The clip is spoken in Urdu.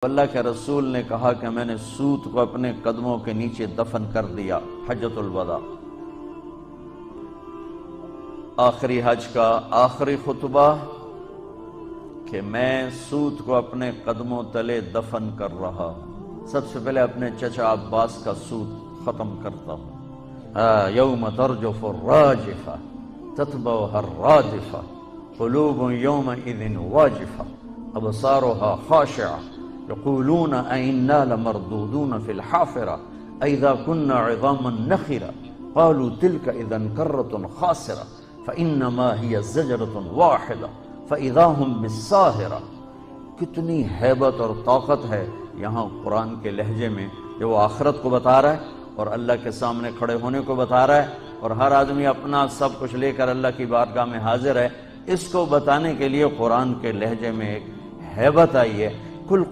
اللہ کے رسول نے کہا کہ میں نے سوت کو اپنے قدموں کے نیچے دفن کر دیا۔ حجۃ الوداع، آخری حج کا آخری خطبہ کہ میں سوت کو اپنے قدموں تلے دفن کر رہا ہوں۔ سب سے پہلے اپنے چچا عباس کا سوت ختم کرتا ہوں۔ یوم ترجف الراجفہ تتبعها الرادفہ قلوب یومئذ واجفہ ابصارها خاشعہ یقولون ائنا لمردودون فی الحافرہ اذا كنا عظاما نخرہ قالوا تلك اذا کرۃ خاسرہ فانما هي زجرۃ واحدہ فاذا هم بالساہرہ۔ کتنی حیبت اور طاقت ہے یہاں قرآن کے لہجے میں، جو وہ آخرت کو بتا رہا ہے اور اللہ کے سامنے کھڑے ہونے کو بتا رہا ہے، اور ہر آدمی اپنا سب کچھ لے کر اللہ کی بارگاہ میں حاضر ہے۔ اس کو بتانے کے لیے قرآن کے لہجے میں ایک حیبت آئی ہے۔ کل